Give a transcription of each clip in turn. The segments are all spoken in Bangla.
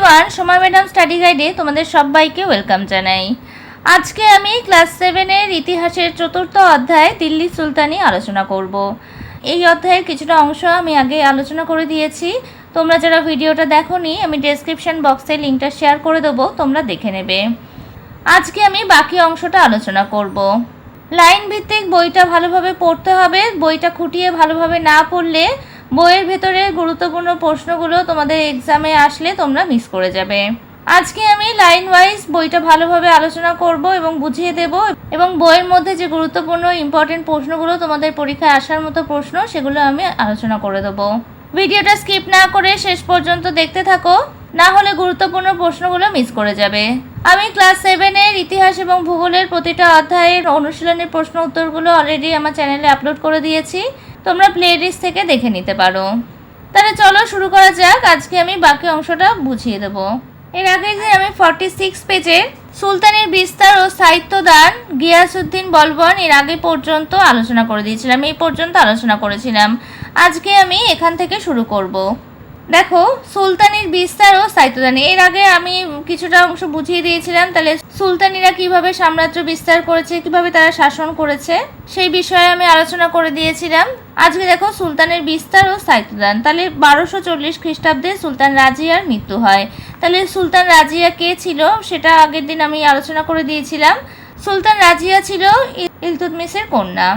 এভরিওয়ান, সোমা ম্যাডাম স্টাডি গাইডে তোমাদের সবাইকে ওয়েলকাম জানাই। আজকে আমি ক্লাস 7-এর ইতিহাসের চতুর্থ অধ্যায় দিল্লি সুলতানি আলোচনা করব। এই অধ্যায়ের কিছুটা অংশ আমি আগে আলোচনা করে দিয়েছি। তোমরা যারা ভিডিওটা দেখোনি, আমি ডেসক্রিপশন বক্সে লিঙ্কটা শেয়ার করে দেবো, তোমরা দেখে নেবে। আজকে আমি বাকি অংশটা আলোচনা করব। লাইন ভিত্তিক বইটা ভালোভাবে পড়তে হবে। বইটা খুঁটিয়ে ভালোভাবে না পড়লে বইয়ের ভেতরে গুরুত্বপূর্ণ প্রশ্নগুলো তোমাদের এক্সামে আসলে তোমরা মিস করে যাবে। আজকে আমি লাইন ওয়াইজ বইটা ভালোভাবে আলোচনা করব এবং বুঝিয়ে দেব, এবং বইয়ের মধ্যে যে গুরুত্বপূর্ণ ইম্পর্টেন্ট প্রশ্নগুলো তোমাদের পরীক্ষায় আসার মতো প্রশ্ন, সেগুলো আমি আলোচনা করে দেবো। ভিডিওটা স্কিপ না করে শেষ পর্যন্ত দেখতে থাকো, না হলে গুরুত্বপূর্ণ প্রশ্নগুলো মিস করে যাবে। আমি ক্লাস 7-এর ইতিহাস এবং ভূগোলের প্রতিটা অধ্যায়ের অনুশীলনের প্রশ্ন উত্তরগুলো অলরেডি আমার চ্যানেলে আপলোড করে দিয়েছি, তোমরা প্লেলিস্ট থেকে দেখে নিতে পারো। তাহলে চলো শুরু করা যাক। আজকে আমি বাকি অংশটা বুঝিয়ে দেব। এর আগে যে আমি 46 পেজের সুলতানের বিস্তার ও সাহিত্যদান গিয়াসউদ্দিন বলবন এর আগে পর্যন্ত আলোচনা করে দিয়েছিলাম, এই পর্যন্ত আলোচনা করেছিলাম। আজকে আমি এখান থেকে শুরু করব। দেখো, সুলতানির বিস্তার ও সাহিত্যদান, এর আগে আমি কিছুটা অংশ বুঝিয়ে দিয়েছিলাম। তাহলে সুলতানিরা কিভাবে সাম্রাজ্য বিস্তার করেছে, কিভাবে তারা শাসন করেছে, সেই বিষয়ে আমি আলোচনা করে দিয়েছিলাম। আজকে দেখো সুলতানের বিস্তার ও সাহিত্যদান। তাহলে 1240 খ্রিস্টাব্দে সুলতান রাজিয়ার মৃত্যু হয়। তাহলে সুলতান রাজিয়া কে ছিল সেটা আগের দিন আমি আলোচনা করে দিয়েছিলাম। সুলতান রাজিয়া ছিল ইলতুৎমিশের কন্যা।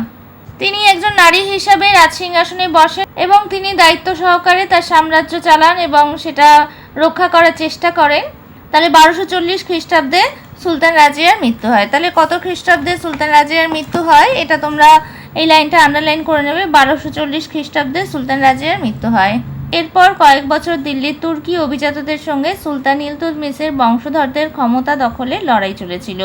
তিনি একজন নারী হিসাবে রাজসিংহাসনে বসেন এবং তিনি দায়িত্ব সহকারে তার সাম্রাজ্য চালান এবং সেটা রক্ষা করার চেষ্টা করেন। তাহলে 1240 খ্রিস্টাব্দে সুলতান রাজিয়ার মৃত্যু হয়। তাহলে কত খ্রিস্টাব্দে সুলতান রাজিয়ার মৃত্যু হয় এটা তোমরা এই লাইনটা আন্ডারলাইন করে নেবে। 1240 খ্রিস্টাব্দে সুলতান রাজিয়ার মৃত্যু হয়। এরপর কয়েক বছর দিল্লির তুর্কি অভিজাতদের সঙ্গে সুলতান ইলতুৎমিশের বংশধরদের ক্ষমতা দখলে লড়াই চলেছিল।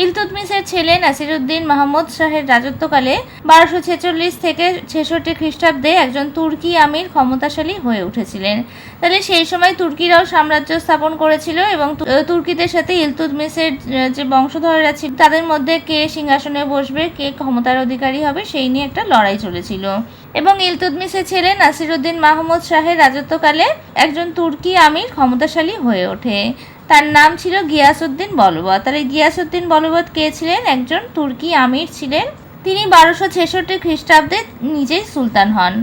ইলতুৎমিশের ছেলে নাসিরউদ্দিন মাহমুদ শাহের রাজত্বকালে 1246 থেকে 66 খ্রিস্টাব্দে একজন তুর্কি আমির ক্ষমতাশালী হয়ে উঠেছিলেন। তাহলে সেই সময় তুর্কিরাও সাম্রাজ্য স্থাপন করেছিল এবং তুর্কিদের সাথে ইলতুৎমিশের যে বংশধরেরা ছিল তাদের মধ্যে কে সিংহাসনে বসবে, কে ক্ষমতার অধিকারী হবে, সেই নিয়ে একটা লড়াই চলেছিল। এবং ইলতুৎমিশের ছেলে নাসিরউদ্দিন মাহমুদ শাহের রাজত্বকালে একজন তুর্কি আমির ক্ষমতাশালী হয়ে ওঠে। তার নাম ছিল গিয়াসউদ্দিন বলবৎ। তাহলে গিয়াসউদ্দিন বলবৎ কে ছিলেন? একজন তুর্কি আমির ছিলেন। তিনি 1266 খ্রিস্টাব্দে নিজেই সুলতান হন।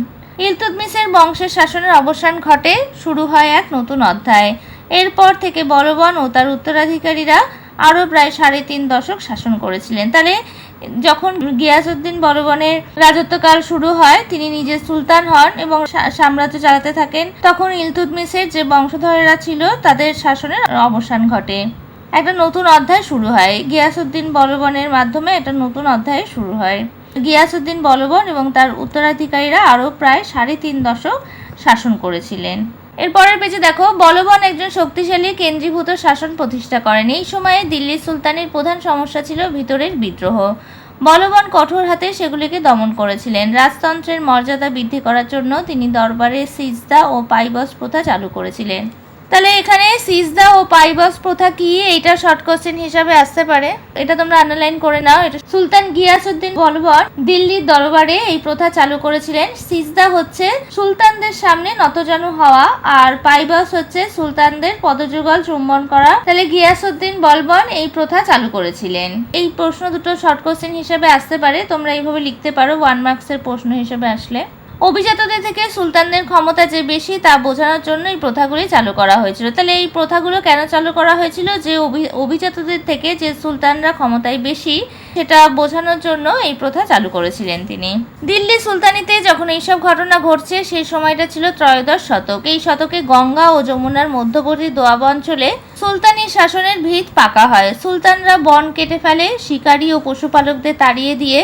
ইলতুৎমিশের বংশের শাসনের অবসান ঘটে, শুরু হয় এক নতুন অধ্যায়। এরপর থেকে বলবন ও তার উত্তরাধিকারীরা আরও প্রায় 3.5 দশক শাসন করেছিলেন। তাহলে যখন গিয়াসউদ্দিন বলবনের রাজত্বকাল শুরু হয়, তিনি নিজে সুলতান হন এবং সাম্রাজ্য চালাতে থাকেন। তখন ইলতুৎমিশের যে বংশধরেরা ছিল তাদের শাসনের অবসান ঘটে, একটা নতুন অধ্যায় শুরু হয়। গিয়াসউদ্দিন বলবনের মাধ্যমে একটা নতুন অধ্যায় শুরু হয়। গিয়াসউদ্দিন বলবন এবং তার উত্তরাধিকারীরা আরও প্রায় 3.5 দশক শাসন করেছিলেন। এরপরের পেজে দেখো, বলবন একজন শক্তিশালী কেন্দ্রীভূত শাসন প্রতিষ্ঠা করেন। এই সময়ে দিল্লির সুলতানের প্রধান সমস্যা ছিল ভিতরের বিদ্রোহ। বলবন কঠোর হাতে সেগুলিকে দমন করেছিলেন। রাজতন্ত্রের মর্যাদা বৃদ্ধি করার জন্য তিনি দরবারে সিজদা ও পাইবস প্রথা চালু করেছিলেন। তাহলে এখানে সিজদা ও পাইবস প্রথা কি, এইটা শর্ট কোশ্চেন হিসাবে আসতে পারে, এটা তোমরা আন্ডারলাইন করে নাও। এটা সুলতান গিয়াসউদ্দিন বলবন দিল্লির দরবারে এই প্রথা চালু করেছিলেন। সিজদা হচ্ছে সুলতানদের সামনে নতজানু হওয়া, আর পাইবস হচ্ছে সুলতানদের পদযুগল চুম্বন করা। তাহলে গিয়াসউদ্দিন বলবন এই প্রথা চালু করেছিলেন। এই প্রশ্ন দুটো শর্ট কোশ্চেন হিসেবে আসতে পারে, তোমরা এইভাবে লিখতে পারো 1 মার্কসের প্রশ্ন হিসেবে আসলে। অভিজাতদের থেকে সুলতানদের ক্ষমতা যে বেশি তা বোঝানোর জন্য এই প্রথাগুলি চালু করা হয়েছিল। তাহলে এই প্রথাগুলো কেন চালু করা হয়েছিল? যে অভিজাতদের থেকে যে সুলতানরা ক্ষমতায় বেশি সেটা বোঝানোর জন্য এই প্রথা চালু করেছিলেন তিনি। দিল্লি সুলতানিতে যখন এইসব ঘটনা ঘটছে সেই সময়টা ছিল ত্রয়োদশ শতক। এই শতকে গঙ্গা ও যমুনার মধ্যবর্তী দোয়াব অঞ্চলে সুলতানি শাসনের ভিত পাকা হয়। সুলতানরা বন কেটে ফেলে, শিকারী ও পশুপালকদের তাড়িয়ে দিয়ে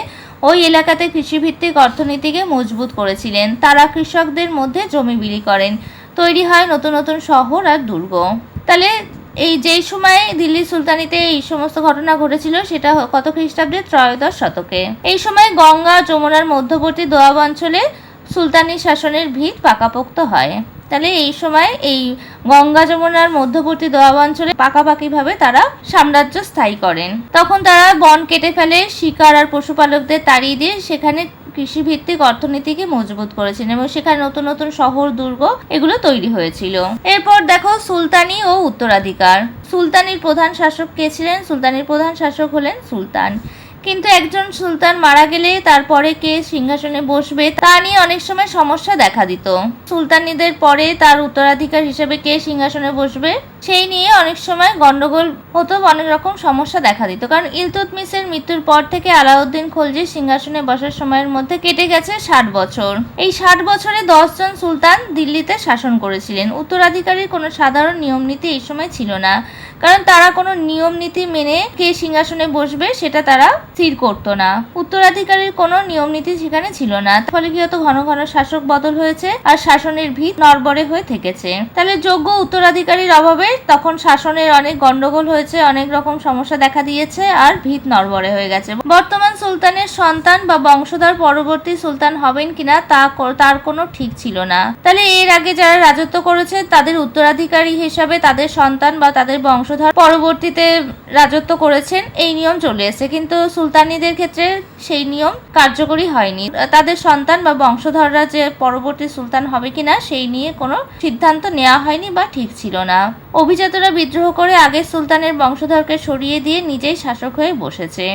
ওই এলাকাতে কৃষিভিত্তিক অর্থনীতিকে মজবুত করেছিলেন। তারা কৃষকদের মধ্যে জমি বিলি করেন, তৈরি হয় নতুন নতুন শহর আর দুর্গ। তাহলে এই যেই সময়ে দিল্লি সুলতানিতে এই সমস্ত ঘটনা ঘটেছিল সেটা কত খ্রিস্টাব্দে? ত্রয়োদশ শতকে। এই সময় গঙ্গা যমুনার মধ্যবর্তী দোয়াব অঞ্চলে সুলতানি শাসনের ভিত পাকাপোক্ত হয়। তাহলে এই সময় এই গঙ্গা যমুনার মধ্যবর্তী দোয়াব অঞ্চলে পাকাপাকিভাবে তারা সাম্রাজ্য স্থায়ী করেন। তখন তারা বন কেটে ফেলে, শিকার আর পশুপালকদের তাড়িয়ে দিয়ে সেখানে কৃষিভিত্তিক অর্থনীতিকে মজবুত করেছেন এবং সেখানে নতুন নতুন শহর, দুর্গ এগুলো তৈরি হয়েছিল। এরপর দেখো সুলতানি ও উত্তরাধিকার। সুলতানির প্রধান শাসক কে ছিলেন? সুলতানির প্রধান শাসক হলেন সুলতান। কিন্তু একজন সুলতান মারা গেলে তারপরে কে সিংহাসনে বসবে তা নিয়ে অনেক সময় সমস্যা দেখা দিত। সুলতানিদের পরে তার উত্তরাধিকার হিসেবে কে সিংহাসনে বসবে সেই নিয়ে অনেক সময় গন্ডগোল হতো, অনেক রকম সমস্যা দেখা দিত। কারণ ইলতুৎমিশের মৃত্যুর পর থেকে আলাউদ্দিন খলজির সিংহাসনে বসার সময়ের মধ্যে কেটে গেছে 60 বছর। এই 60 বছরে 10 জন সুলতান দিল্লিতে শাসন করেছিলেন। উত্তরাধিকারীর কোনো সাধারণ নিয়ম নীতি এই সময় ছিল না, কারণ তারা কোনো নিয়ম নীতি মেনে কে সিংহাসনে বসবে সেটা তারা স্থির করতো না। উত্তরাধিকারীর কোনো নিয়ম নীতি সেখানে ছিল না, ফলে কি হতো, ঘন ঘন শাসক বদল হয়েছে আর শাসনের ভিত নড়বড়ে হয়ে থেকেছে। তাহলে যোগ্য উত্তরাধিকারীর অভাবে তখন শাসনের অনেক গন্ডগোল হয়েছে, অনেক রকম সমস্যা দেখা দিয়েছে আর ভিত নড়বড়ে হয়ে গেছে। বর্তমান সুলতানের সন্তান বা বংশধর পরবর্তী সুলতান হবেন কিনা তার কোনো ঠিক ছিল না। তাহলে এর আগে যারা রাজত্ব করেছে তাদের উত্তরাধিকারী হিসাবে তাদের সন্তান বা তাদের বংশধর পরবর্তীতে রাজত্ব করেছেন, এই নিয়ম চলে এসেছে। কিন্তু সুলতানিদের ক্ষেত্রে সেই নিয়ম কার্যকরী হয়নি। তাদের সন্তান বা বংশধররা যে পরবর্তী সুলতান হবে কিনা সেই নিয়ে কোনো সিদ্ধান্ত নেওয়া হয়নি বা ঠিক ছিল না। অভিজাতরা বিদ্রোহ করে আগের সুলতানের বংশধরকে সরিয়ে দিয়ে নিজেই শাসক হয়ে বসেছে।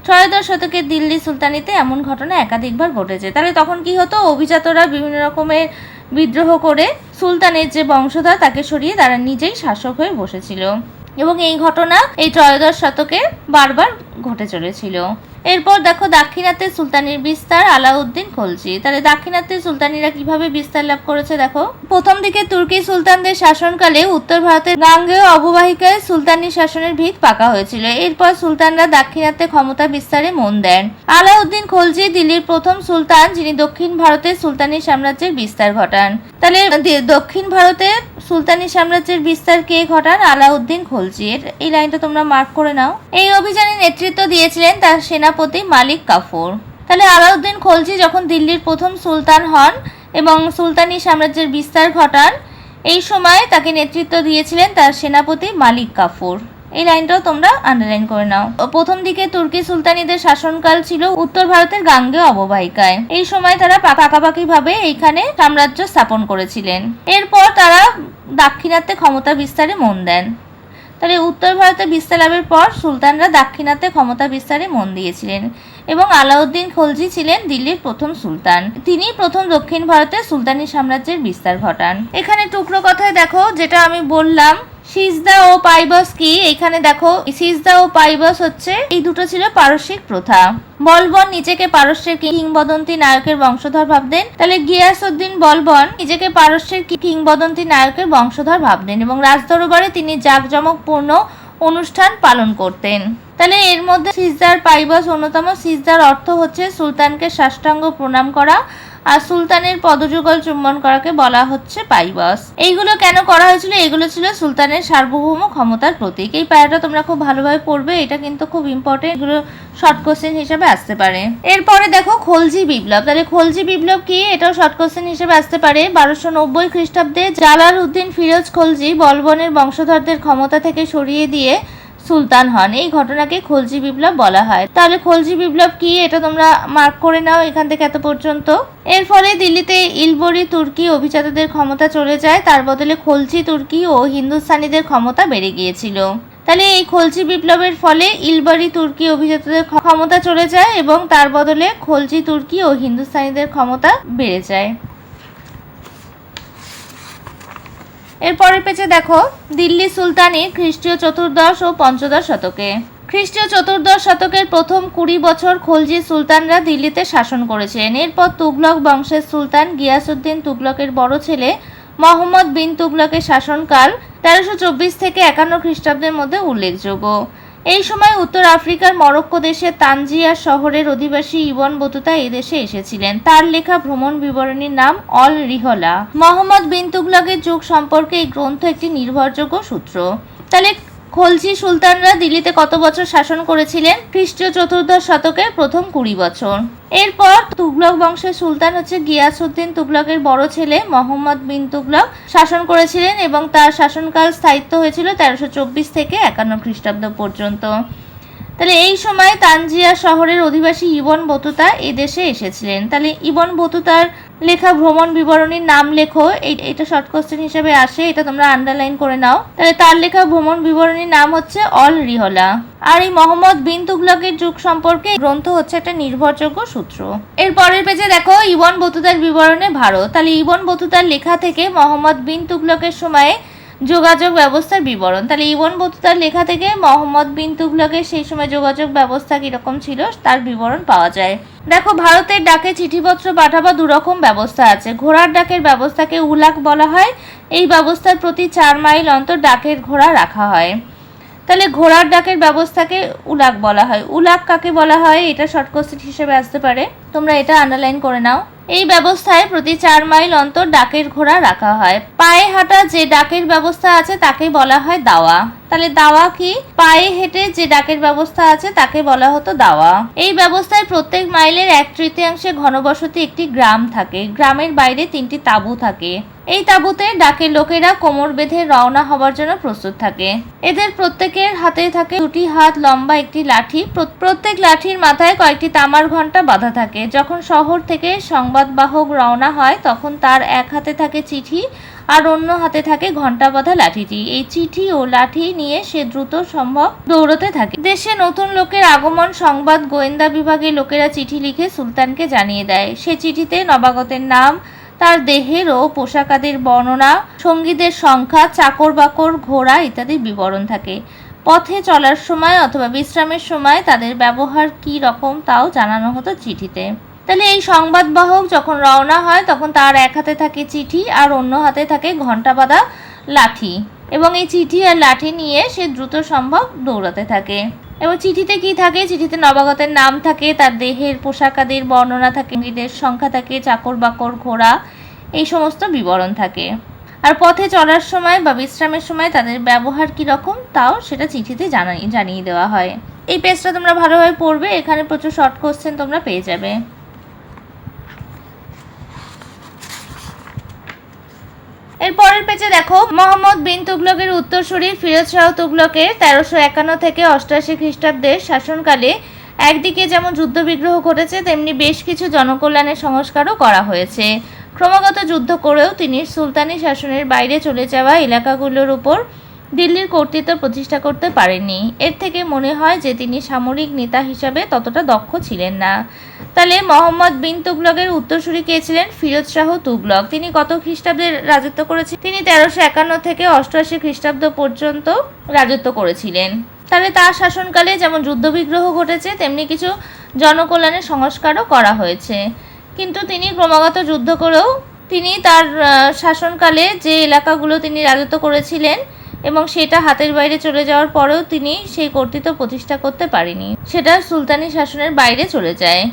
ত্রয়োদশ শতকের দিল্লি সুলতানিতে এমন ঘটনা একাধিকবার ঘটেছে। তাহলে তখন কি হতো, অভিজাতরা বিভিন্ন রকমের বিদ্রোহ করে সুলতানের যে বংশধর তাকে সরিয়ে তারা নিজেই শাসক হয়ে বসেছিল এবং এই ঘটনা এই ত্রয়োদশ শতকে বারবার ঘটে চলেছিল। এরপর দেখো দাক্ষিণাত্যের সুলতানির বিস্তার, আলাউদ্দিন খলজি। তাহলে দাক্ষিণাত্যের সুলতানিরা কিভাবে বিস্তার লাভ করেছে দেখো। প্রথম দিকে তুর্কি সুলতানদের শাসনকালে উত্তর ভারতের গাঙ্গেয় অববাহিকায় সুলতানি শাসনের ভিত পাকা হয়েছিল। এরপর সুলতানরা দাক্ষিণাত্যে ক্ষমতা বিস্তারে মন দেন। আলাউদ্দিন খলজি দিল্লির প্রথম সুলতান যিনি দক্ষিণ ভারতের সুলতানি সাম্রাজ্যের বিস্তার ঘটান। তাহলে দক্ষিণ ভারতে সুলতানি সাম্রাজ্যের বিস্তার কে ঘটান? আলাউদ্দিন খলজি। এই লাইনটা তোমরা মার্ক করে নাও। এই অভিযানে নেতৃত্ব দিয়েছিলেন তার সেনাপতি মালিক কাফুর। তাহলে আলাউদ্দিন খলজি যখন দিল্লির প্রথম সুলতান হন এবং সুলতানি সাম্রাজ্যের বিস্তার ঘটান, এই সময় তাকে নেতৃত্ব দিয়েছিলেন তার সেনাপতি মালিক কাফুর। এই লাইনটাও তোমরা আন্ডারলাইন করে নাও। প্রথম দিকে তুর্কি সুলতানিদের শাসনকাল ছিল উত্তর ভারতের গাঙ্গেয় অববাহিকায়। এই সময় তারা পাকাপাকি ভাবে এইখানে সাম্রাজ্য স্থাপন করেছিলেন। এরপর তারা দাক্ষিণাত্যে ক্ষমতা বিস্তারে মন দেন। তাহলে উত্তর ভারতে বিস্তার লাভের পর সুলতানরা দাক্ষিণাত্যে ক্ষমতা বিস্তারে মন দিয়েছিলেন এবং আলাউদ্দিন খলজি ছিলেন দিল্লির প্রথম সুলতান। তিনি প্রথম দক্ষিণ ভারতে সুলতানি সাম্রাজ্যের বিস্তার ঘটান। এখানে টুকরো কথায় দেখো যেটা আমি বললাম সিজদা ও পাইবস কি, এখানে দেখো সিজদা ও পাইবস হচ্ছে এই দুটো ছিল পারস্যিক প্রথা। বলবন নিজেকে পারস্যের কিংবদন্তি নায়কের বংশধর ভাবতেন। তাহলে গিয়াসউদ্দিন বলবন নিজেকে পারস্যের কিংবদন্তি নায়কের বংশধর ভাবতেন এবং রাজদরবারে তিনি জাঁকজমকপূর্ণ অনুষ্ঠান পালন করতেন। তাহলে এর মধ্যে সিজদার পাইবস অন্যতম। সিজদার অর্থ হচ্ছে সুলতানকে সাষ্টাঙ্গ প্রণাম করা আর সুলতানের পদযুগল চুম্বন করাকে বলা হচ্ছে পাইবস। এইগুলো কেন করা হয়েছিল? এগুলো ছিল সুলতানের সার্বভৌম ক্ষমতার প্রতীক। এই প্যারাটা তোমরা খুব ভালোভাবে পড়বে, এটা কিন্তু খুব ইম্পর্টেন্ট, এগুলো শর্ট কোশ্চেন হিসেবে আসতে পারে। এরপরে দেখো খলজি বিপ্লব। তাহলে খলজি বিপ্লব কি, এটাও শর্ট কোশ্চেন হিসেবে আসতে পারে। 1290 খ্রিস্টাব্দে জালালউদ্দিন ফিরোজ খলজি বলবনের বংশধরদের ক্ষমতা থেকে সরিয়ে দিয়ে সুলতান হন। এই ঘটনাকে খলজি বিপ্লব বলা হয়। তাহলে খলজি বিপ্লব কি, এটা তোমরা মার্ক করে নাও এখান থেকে এত পর্যন্ত। এর ফলে দিল্লিতে ইলবরি তুর্কি অভিজাতদের ক্ষমতা চলে যায়, তার বদলে খলজি তুর্কি ও হিন্দুস্তানিদের ক্ষমতা বেড়ে গিয়েছিল। তাহলে এই খলজি বিপ্লবের ফলে ইলবরি তুর্কি অভিজাতদের ক্ষমতা চলে যায় এবং তার বদলে খলজি তুর্কি ও হিন্দুস্তানিদের ক্ষমতা বেড়ে যায়। এরপরের পেজে দেখো দিল্লি সুলতানি খ্রিস্টীয় চতুর্দশ ও পঞ্চদশ শতকে। খ্রিস্টীয় চতুর্দশ শতকের প্রথম 20 বছর খলজি সুলতানরা দিল্লিতে শাসন করেছিলেন। এরপর তুগলক বংশের সুলতান গিয়াসউদ্দিন তুগলকের বড় ছেলে মোহাম্মদ বিন তুগলকের শাসনকাল 1324 থেকে 51 খ্রিস্টাব্দের মধ্যে উল্লেখযোগ্য। এই সময় উত্তর আফ্রিকার মরক্কো দেশের তানজিয়ার শহরের অধিবাসী ইবন বতুতা এই দেশে এসেছিলেন। তার লেখা ভ্রমণ বিবরণীর নাম অল রিহলা। মোহাম্মদ বিন তুগলকের যুগ সম্পর্কে এই গ্রন্থ একটি নির্ভরযোগ্য সূত্র। তাহলে খলজি সুলতানরা দিল্লিতে কত বছর শাসন করেছিলেন? খ্রিস্টীয় চতুর্দশ শতকের প্রথম 20 বছর। এরপর তুগলক বংশের সুলতান হচ্ছে গিয়াসউদ্দিন তুগলকের বড় ছেলে মোহাম্মদ বিন তুগলক শাসন করেছিলেন এবং তার শাসনকাল স্থায়িত্ব হয়েছিল 1324 থেকে 51 খ্রিস্টাব্দ পর্যন্ত। তাহলে এই সময় তানজিয়া শহরের অধিবাসী ইবন বতুতা এদেশে এসেছিলেন। তাহলে ইবন বতুতার লেখা ভ্রমণ বিবরণীর নাম লেখো, এটা শর্ট কোশ্চেন হিসেবে আসে, এটা তোমরা আন্ডারলাইন করে নাও। তাহলে তার লেখা ভ্রমণ বিবরণীর নাম হচ্ছে অল রিহলা। আর এই মোহাম্মদ বিন তুগলকের যুগ সম্পর্কে গ্রন্থ হচ্ছে একটা নির্ভরযোগ্য সূত্র। এর পরের পেজে দেখো ইবন বতুতার বিবরণে ভারত। তাহলে ইবন বতুতার লেখা থেকে মোহাম্মদ বিন তুগলকের সময়ে যোগাযোগ ব্যবস্থার বিবরণ। তাহলে ইবন বতুতার লেখা থেকে মোহাম্মদ বিন তুগলকের সেই সময় যোগাযোগ ব্যবস্থা কিরকম ছিল তার বিবরণ পাওয়া যায়। দেখো ভারতের ডাকে চিঠিপত্র পাঠাবা দুরকম ব্যবস্থা আছে। ঘোড়ার ডাকের ব্যবস্থাকে উলাক বলা হয়। এই ব্যবস্থার প্রতি 4 মাইল অন্তর ডাকের ঘোড়া রাখা হয়। তাহলে ঘোড়ার ডাকের ব্যবস্থাকে উলাক বলা হয়। উলাক কাকে বলা হয় এটা শর্ট কোশ্চেন হিসেবে আসতে পারে, তোমরা এটা আন্ডারলাইন করে নাও। এই ব্যবস্থায় প্রতি 4 মাইল অন্তর ডাকের ঘোড়া রাখা হয়। পায়ে হাঁটা যে ডাকের ব্যবস্থা আছে তাকে বলা হয় দাওয়া। তাহলে দাওয়া কি? পায়ে হেঁটে যে ডাকের ব্যবস্থা আছে তাকে বলা হতো দাওয়া। এই ব্যবস্থায় প্রত্যেক মাইলের 1/3 ঘনবসতি একটি গ্রাম থাকে। গ্রামের বাইরে 3টি তাঁবু থাকে। এই তাঁবুতে ডাকের লোকেরা কোমর বেঁধে রওনা হবার জন্য প্রস্তুত থাকে। এদের প্রত্যেকের হাতে থাকে 2টি হাত লম্বা একটি লাঠি। প্রত্যেক লাঠির মাথায় কয়েকটি তামার ঘণ্টা বাঁধা থাকে। যখন শহর থেকে সংবাদবাহক রওনা হয় তখন তার এক হাতে থাকে চিঠি আর অন্য হাতে থাকে ঘণ্টা বাঁধা লাঠিটি। এই চিঠি ও লাঠি নিয়ে সে দ্রুত সম্ভব দৌড়তে থাকে। দেশে নতুন লোকের আগমন সংবাদ গোয়েন্দা বিভাগের লোকেরা চিঠি লিখে সুলতানকে জানিয়ে দেয়। সে চিঠিতে নবাগতের নাম, তার দেহের ও পোশাকাদির বর্ণনা, সঙ্গীদের সংখ্যা, চাকর বাকর, ঘোড়া ইত্যাদি বিবরণ থাকে। পথে চলার সময় অথবা বিশ্রামের সময় তাদের ব্যবহার কি রকম তাও জানানো হতো চিঠিতে। তাহলে এই সংবাদবাহক যখন রওনা হয় তখন তার এক হাতে থাকে চিঠি আর অন্য হাতে থাকে ঘণ্টা বাঁধা লাঠি, এবং এই চিঠি আর লাঠি নিয়ে সে দ্রুত সম্ভব দৌড়াতে থাকে। এবং চিঠিতে কি থাকে? চিঠিতে নবাগতের নাম থাকে, তার দেহের পোশাকাদির বর্ণনা থাকে, সঙ্গীদের সংখ্যা থাকে, চাকর বাকর, ঘোড়া, এই সমস্ত বিবরণ থাকে। আর পথে চলার সময় বা বিশ্রামের সময় তাদের ব্যবহার কীরকম তাও সেটা চিঠিতে জানিয়ে দেওয়া হয়। এই পেজটা তোমরা ভালোভাবে পড়বে, এখানে প্রচুর শর্ট কোশ্চেন তোমরা পেয়ে যাবে। এর পরের পেজে দেখো মোহাম্মদ বিন তুগলকের উত্তরসূরি ফিরোজ শাহ তুগলকের 1351 থেকে 88 খ্রিস্টাব্দের শাসনকালে একদিকে যেমন যুদ্ধবিগ্রহ ঘটেছে তেমনি বেশ কিছু জনকল্যাণের সংস্কারও করা হয়েছে। ক্রমাগত যুদ্ধ করেও তিনি সুলতানি শাসনের বাইরে চলে যাওয়া এলাকাগুলোর উপর দিল্লির কর্তৃত্ব প্রতিষ্ঠা করতে পারেননি। এর থেকে মনে হয় যে তিনি সামরিক নেতা হিসাবে ততটা দক্ষ ছিলেন না। তাহলে মোহাম্মদ বিন তুগলকের উত্তরসূরি কে ছিলেন? ফিরোজ শাহ তুগলক। তিনি কত খ্রিস্টাব্দে রাজত্ব করেছিলেন? তিনি 1351 থেকে 88 খ্রিস্টাব্দ পর্যন্ত রাজত্ব করেছিলেন। তাহলে তার শাসনকালে যেমন যুদ্ধবিগ্রহ ঘটেছে তেমনি কিছু জনকল্যাণের সংস্কারও করা হয়েছে। কিন্তু তিনি ক্রমাগত যুদ্ধ করেও তিনি তার শাসনকালে যে এলাকাগুলো তিনি রাজত্ব করেছিলেন এবং সেটা হাতের বাইরে চলে যাওয়ার পরেও তিনি সেই কর্তৃত্ব প্রতিষ্ঠা করতে পারেনি, সেটা সুলতানি শাসনের বাইরে চলে যায়।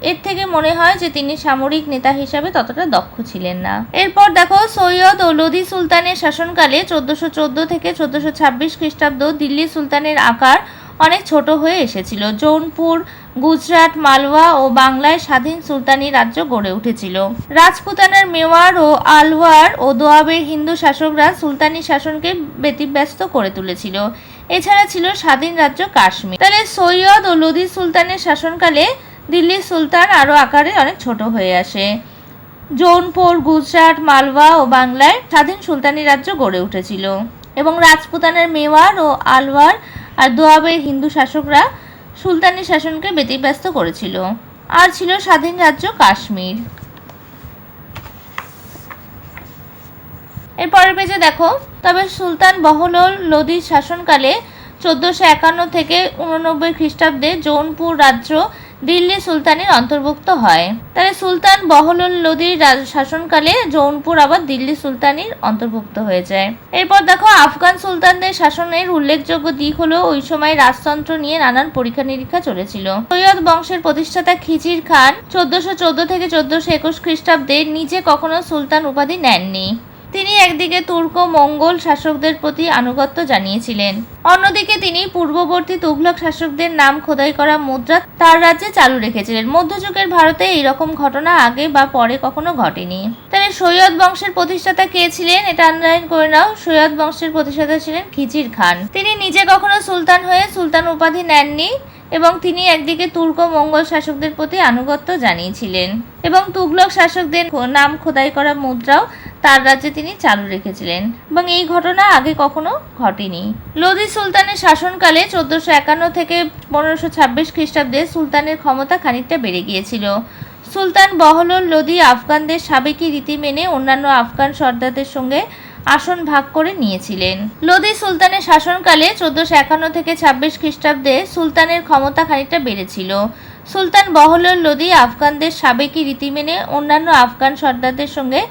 এর থেকে মনে হয় যে তিনি সামরিক নেতা হিসাবে ততটা দক্ষ ছিলেন না। এরপর দেখো সৈয়দ ও লোদি সুলতানের শাসনকালে 1414 থেকে 1426 খ্রিস্টাব্দ দিল্লি সুলতানের আকার অনেক ছোট হয়ে এসেছিল। জৌনপুর, গুজরাট, মালওয়া ও বাংলায় স্বাধীন সুলতানি রাজ্য গড়ে উঠেছিল। রাজপুতানার মেওয়ার ও আলওয়ার ও দোয়াবের হিন্দু শাসকরা সুলতানি শাসনকে ব্যতিব্যস্ত করে তুলেছিল। এছাড়া ছিল স্বাধীন রাজ্য কাশ্মীর। তাহলে সৈয়দ ও লোদি সুলতানের শাসনকালে দিল্লির সুলতান আরও আকারে অনেক ছোট হয়ে আসে। জৌনপুর, গুজরাট, মালওয়া ও বাংলায় স্বাধীন সুলতানি রাজ্য গড়ে উঠেছিল এবং রাজপুতানার মেওয়ার ও আলওয়ার আর দোয়াবের হিন্দু শাসকরা সুলতানি শাসনকে ব্যতিব্যস্ত করেছিল। আর ছিল স্বাধীন রাজ্য কাশ্মীর। এর পরের পেজে দেখো তবে সুলতান বহলুল লোদির শাসনকালে 1451 থেকে 89 খ্রিস্টাব্দে জৌনপুর রাজ্য দিল্লি সুলতানের অন্তর্ভুক্ত হয়। তাহলে সুলতান বহলুল লোদির শাসনকালে জৌনপুর আবার দিল্লি সুলতানির অন্তর্ভুক্ত হয়ে যায়। এরপর দেখো আফগান সুলতানদের শাসনের উল্লেখযোগ্য দিক হলো ওই সময় রাজতন্ত্র নিয়ে নানান পরীক্ষা নিরীক্ষা চলেছিল। সৈয়দ বংশের প্রতিষ্ঠাতা খিজির খান 1414 থেকে 1421 খ্রিস্টাব্দে নিজে কখনো সুলতান উপাধি নেননি। তিনি একদিকে তুর্ক মঙ্গল শাসকদের প্রতি আনুগত্য জানিয়েছিলেন, অন্যদিকে তিনি পূর্ববর্তী তুঘলক শাসকদের নাম খোদাই করা মুদ্রা তার রাজ্যে চালু রেখেছিলেন। মধ্যযুগের ভারতে এইরকম ঘটনা আগে বা পরে কখনো ঘটেনি। তাহলে সৈয়দ বংশের প্রতিষ্ঠাতা কে ছিলেন, এটা আন্ডারলাইন করে নাও। সৈয়দ বংশের প্রতিষ্ঠাতা ছিলেন খিজির খান। তিনি নিজে কখনো সুলতান হয়ে সুলতান উপাধি নেননি এবং তিনি একদিকে তুর্ক মঙ্গল শাসকদের প্রতি আনুগত্য জানিয়েছিলেন এবং তুঘলক শাসকদের নাম খোদাই করা মুদ্রাও তার রাজ্যে তিনি চালু রেখেছিলেন এবং এই ঘটনা আগে কখনো ঘটেনি। লোদি সুলতানের শাসনকালে 1451 থেকে 1526 খ্রিস্টাব্দে সুলতানের ক্ষমতা খানিকটা বেড়ে গিয়েছিল। সুলতান বহলুল লোদি আফগানদের সাবেকি রীতি মেনে অন্যান্য আফগান সর্দারদের সঙ্গে আসন ভাগ করে নিয়েছিলেন। লোদি সুলতানের শাসনকালে 1451 থেকে 26 খ্রিস্টাব্দে সুলতানের ক্ষমতা খানিকটা বেড়েছিল। সুলতান বহলুল লোদি আফগানদের সাবেকি রীতি মেনে অন্যান্য আফগান সর্দারদের সঙ্গে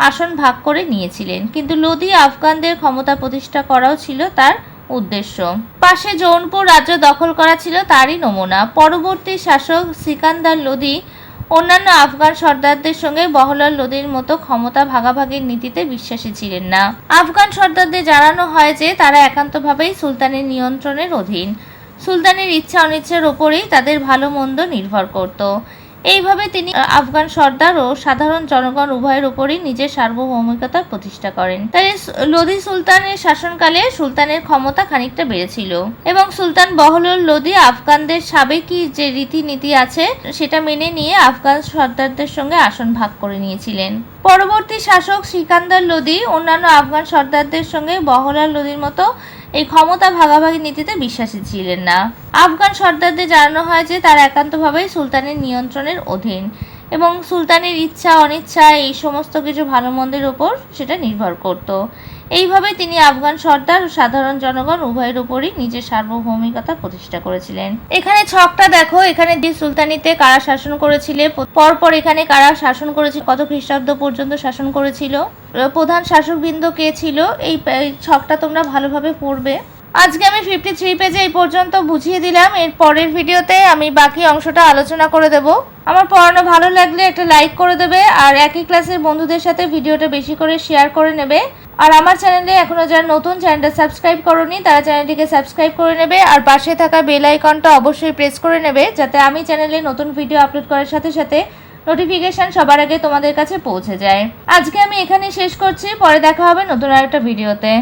আসন ভাগ করে নিয়েছিলেন, কিন্তু লোদি আফগানদের ক্ষমতা প্রতিষ্ঠা করাও ছিল তার উদ্দেশ্য। পাশে জৌনপুর রাজ্য দখল করা ছিল তারই নমুনা। পরবর্তী শাসক সিকান্দার লোদি অন্যান্য আফগান সর্দারদের সঙ্গে বহলুল লোদির মতো ক্ষমতা ভাগাভাগির নীতিতে বিশ্বাসী ছিলেন না। আফগান সর্দারদের জানানো হয় যে তারা একান্তভাবেই সুলতানের নিয়ন্ত্রণের অধীন, সুলতানের ইচ্ছা অনিচ্ছার ওপরেই তাদের ভালো মন্দ নির্ভর করত। এইভাবে তিনি আফগান সর্দার ও সাধারণ জনগণ উভয়ের উপরই নিজের সার্বভৌমিকতা প্রতিষ্ঠা করেন। তাই লোদি সুলতানের শাসনকালে সুলতানের ক্ষমতা খানিকটা বেড়েছিল এবং সুলতান বহলুল লোদি আফগানদের সাবেকি যে রীতিনীতি আছে সেটা মেনে নিয়ে আফগান সর্দারদের সঙ্গে আসন ভাগ করে নিয়েছিলেন। পরবর্তী শাসক সিকান্দার লোদি অন্যান্য আফগান সর্দারদের সঙ্গে বহলুল লোদির মতো এই ক্ষমতা ভাগাভাগি নীতিতে বিশ্বাসী ছিলেন না। আফগান সর্দারদের জানানো হয় যে তারা একান্তভাবেই সুলতানের নিয়ন্ত্রণের অধীন এবং সুলতানের ইচ্ছা অনিচ্ছা এই সমস্ত কিছু ভালো মন্দের ওপর সেটা নির্ভর করত। এইভাবে তিনি আফগান সর্দার ও সাধারণ জনগণ উভয়ের উপরই নিজের সার্বভৌমিকতা প্রতিষ্ঠা করেছিলেন। এখানে ছকটা দেখো, এখানে দিল্লি সুলতানিতে কারা শাসন করেছিল, পরপর এখানে কারা শাসন করেছিল, কত খ্রিস্টাব্দ পর্যন্ত শাসন করেছিল, প্রধান শাসকবৃন্দ কে ছিল, এই ছকটা তোমরা ভালোভাবে পড়বে। আজকে আমি 53 পেজে এই পর্যন্ত বুঝিয়ে দিলাম। এর পরের ভিডিওতে আমি বাকি অংশটা আলোচনা করে দেব। আমার পড়ানো ভালো লাগলে একটা লাইক করে দেবে আর একই ক্লাসের বন্ধুদের সাথে ভিডিওটা বেশি করে শেয়ার করে নেবে। আর আমার চ্যানেলে এখনো যারা নতুন, চ্যানেলটা সাবস্ক্রাইব করোনি তারা চ্যানেলটিকে সাবস্ক্রাইব করে নেবে আর পাশে থাকা বেল আইকনটা অবশ্যই প্রেস করে নেবে যাতে আমি চ্যানেলে নতুন ভিডিও আপলোড করার সাথে সাথে নোটিফিকেশন সবার আগে তোমাদের কাছে পৌঁছে যায়। আজকে আমি এখানেই শেষ করছি, পরে দেখা হবে নতুন আরেকটা ভিডিওতে।